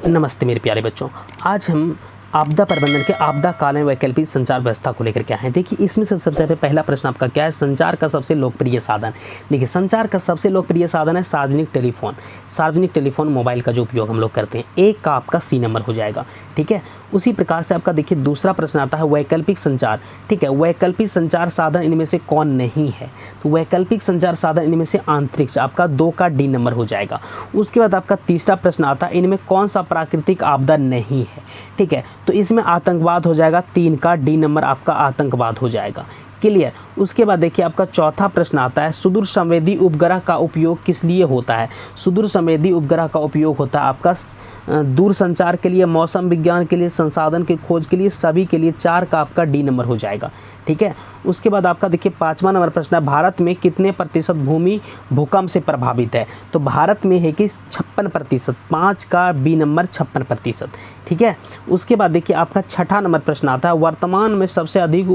नमस्ते मेरे प्यारे बच्चों। आज हम आपदा प्रबंधन के आपदाकालीन वैकल्पिक संचार व्यवस्था को लेकर के आए हैं। देखिए इसमें सबसे पहले पहला प्रश्न आपका क्या है, संचार का सबसे लोकप्रिय साधन। देखिए संचार का सबसे लोकप्रिय साधन है सार्वजनिक टेलीफोन। सार्वजनिक टेलीफोन मोबाइल का जो उपयोग हम लोग करते हैं, एक का आपका सी नंबर हो जाएगा। ठीक है, उसी प्रकार से आपका देखिए दूसरा प्रश्न आता है वैकल्पिक संचार। ठीक है, वैकल्पिक संचार साधन इनमें से कौन नहीं है, तो वैकल्पिक संचार साधन इनमें से अंतरिक्ष, आपका 2 का डी नंबर हो जाएगा। उसके बाद आपका तीसरा प्रश्न आता है इनमें कौन सा प्राकृतिक आपदा नहीं है। ठीक है, तो इसमें आतंकवाद हो जाएगा, 3 का डी नंबर आपका आतंकवाद हो जाएगा। क्लियर। उसके बाद देखिए आपका चौथा प्रश्न आता है सुदूर संवेदी उपग्रह का उपयोग किस लिए होता है। सुदूर संवेदी उपग्रह का उपयोग होता है आपका दूर संचार के लिए, मौसम विज्ञान के लिए, संसाधन की खोज के लिए, सभी के लिए। 4 का आपका डी नंबर हो जाएगा। ठीक है, उसके बाद आपका देखिए 5वां नंबर प्रश्न है भारत में कितने प्रतिशत भूमि भूकंप से प्रभावित है। तो भारत में है कि 56%, 5 का बी नंबर 56%। ठीक है, उसके बाद देखिए आपका 6ठा नंबर प्रश्न आता है वर्तमान में सबसे अधिक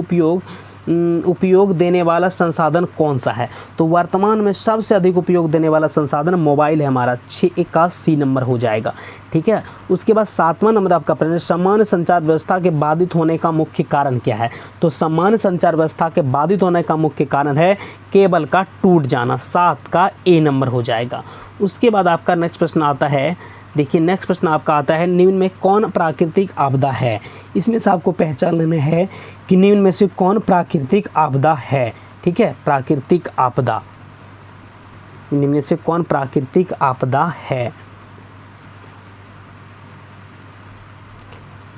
उपयोग देने वाला संसाधन कौन सा है। तो वर्तमान में सबसे अधिक उपयोग देने वाला संसाधन मोबाइल है हमारा, 6 का सी नंबर हो जाएगा। ठीक है, उसके बाद 7वां नंबर आपका प्रश्न सामान्य संचार व्यवस्था के बाधित होने का मुख्य कारण क्या है। तो सामान्य संचार व्यवस्था के बाधित होने का मुख्य कारण है केबल का टूट जाना, 7 का ए नंबर हो जाएगा। उसके बाद आपका नेक्स्ट प्रश्न आता है, देखिए नेक्स्ट प्रश्न आपका आता है निम्न में कौन प्राकृतिक आपदा है। इसमें से आपको पहचान लेना है कि निम्न में से कौन प्राकृतिक आपदा है। ठीक है, प्राकृतिक आपदा, निम्न में से कौन प्राकृतिक आपदा है।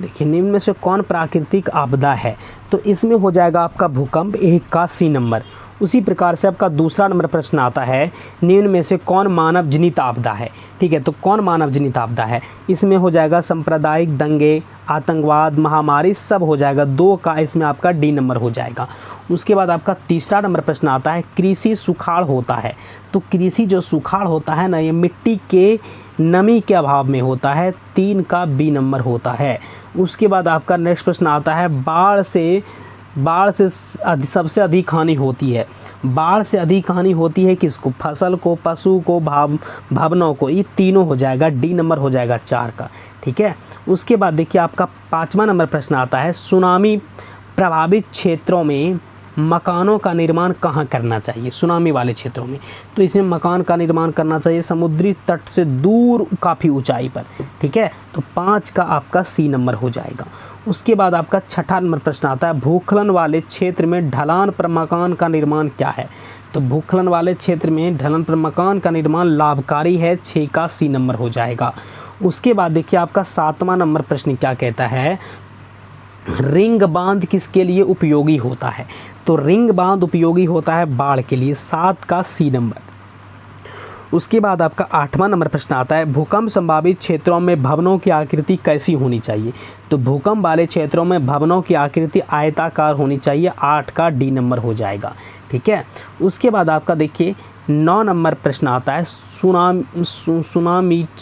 देखिए निम्न में से कौन प्राकृतिक आपदा है, तो इसमें हो जाएगा आपका भूकंप, 1 का सी नंबर। उसी प्रकार से आपका दूसरा नंबर प्रश्न आता है निम्न में से कौन मानव जनित आपदा है। ठीक है, तो कौन मानव जनित आपदा है, इसमें हो जाएगा सांप्रदायिक दंगे, आतंकवाद, महामारी, सब हो जाएगा। 2 का इसमें आपका डी नंबर हो जाएगा। उसके बाद आपका तीसरा नंबर प्रश्न आता है कृषि सुखाड़ होता है। तो कृषि जो सुखाड़ होता है ना, ये मिट्टी के नमी के अभाव में होता है, 3 का बी नंबर होता है। उसके बाद आपका नेक्स्ट प्रश्न आता है बाढ़ से सबसे अधिक हानि होती है। बाढ़ से अधिक हानि होती है किसको, फसल को, पशु को, भवनों को, ये तीनों हो जाएगा, डी नंबर हो जाएगा 4 का। ठीक है, उसके बाद देखिए आपका 5वां नंबर प्रश्न आता है सुनामी प्रभावित क्षेत्रों में मकानों का निर्माण कहाँ करना चाहिए। सुनामी वाले क्षेत्रों में, तो इसमें मकान का निर्माण करना चाहिए समुद्री तट से दूर, काफ़ी ऊंचाई पर। ठीक है, तो 5 का आपका सी नंबर हो जाएगा। उसके बाद आपका 6ठा नंबर प्रश्न आता है भूस्खलन वाले क्षेत्र में ढलान पर मकान का निर्माण क्या है। तो भूस्खलन वाले क्षेत्र में ढलान पर मकान का निर्माण लाभकारी है, 6 का सी नंबर हो जाएगा। उसके बाद देखिए आपका 7वां नंबर प्रश्न क्या कहता है रिंग बांध किसके लिए उपयोगी होता है। तो रिंग बांध उपयोगी होता है बाढ़ के लिए, 7 का सी नंबर। उसके बाद आपका 8वां नंबर प्रश्न आता है भूकंप संभावित क्षेत्रों में भवनों की आकृति कैसी होनी चाहिए। तो भूकंप वाले क्षेत्रों में भवनों की आकृति आयताकार होनी चाहिए, 8 का डी नंबर हो जाएगा। ठीक है, उसके बाद आपका देखिए 9 नंबर प्रश्न आता है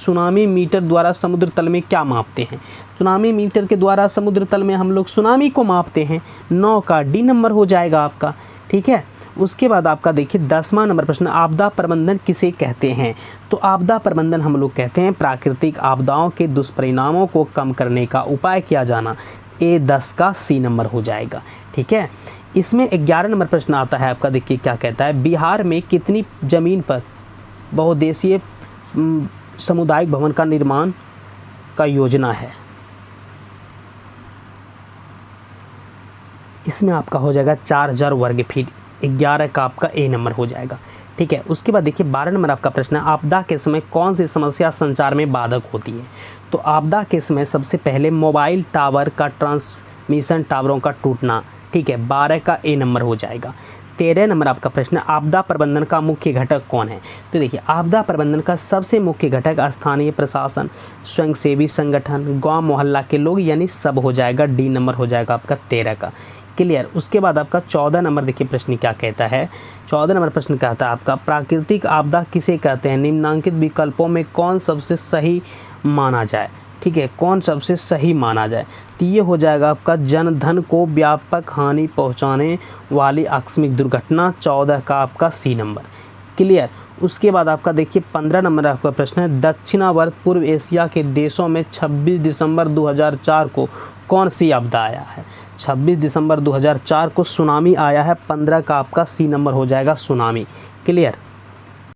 सुनामी मीटर द्वारा समुद्र तल में क्या मापते हैं। सुनामी मीटर के द्वारा समुद्र तल में हम लोग सुनामी को मापते हैं, 9 का डी नंबर हो जाएगा आपका। ठीक है, उसके बाद आपका देखिए 10वां नंबर प्रश्न आपदा प्रबंधन किसे कहते हैं। तो आपदा प्रबंधन हम लोग कहते हैं प्राकृतिक आपदाओं के दुष्परिणामों को कम करने का उपाय किया जाना, ए 10 का सी नंबर हो जाएगा। ठीक है, इसमें 11 नंबर प्रश्न आता है आपका, देखिए क्या कहता है बिहार में कितनी ज़मीन पर बहुउद्देशीय सामुदायिक भवन का निर्माण का योजना है। इसमें आपका हो जाएगा 4000 वर्ग फीट, 11 का आपका ए नंबर हो जाएगा। ठीक है, उसके बाद देखिए 12 नंबर आपका प्रश्न है आपदा के समय कौन सी समस्या संचार में बाधक होती है। तो आपदा के समय सबसे पहले मोबाइल टावर का ट्रांसमिशन टावरों का टूटना। ठीक है, 12 का ए नंबर हो जाएगा। 13 नंबर आपका प्रश्न आपदा प्रबंधन का मुख्य घटक कौन है। तो देखिए आपदा प्रबंधन का सबसे मुख्य घटक स्थानीय प्रशासन, स्वयंसेवी संगठन, गांव मोहल्ला के लोग, यानी सब हो जाएगा, डी नंबर हो जाएगा आपका 13 का। क्लियर। उसके बाद आपका 14 नंबर देखिए प्रश्न क्या कहता है। 14 नंबर प्रश्न कहता है आपका प्राकृतिक आपदा किसे कहते हैं, निम्नलिखित विकल्पों में कौन सबसे सही माना जाए। ठीक है, कौन सबसे सही माना जाए, तो ये हो जाएगा आपका जनधन को व्यापक हानि पहुंचाने वाली आकस्मिक दुर्घटना, 14 का आपका सी नंबर। क्लियर। उसके बाद आपका देखिए 15 नंबर आपका प्रश्न है, दक्षिणावर्त पूर्व एशिया के देशों में 26 दिसंबर 2004 को कौन सी आपदा आया है? 26 दिसंबर 2004 को सुनामी आया है। 15 का आपका सी नंबर हो जाएगा सुनामी। क्लियर।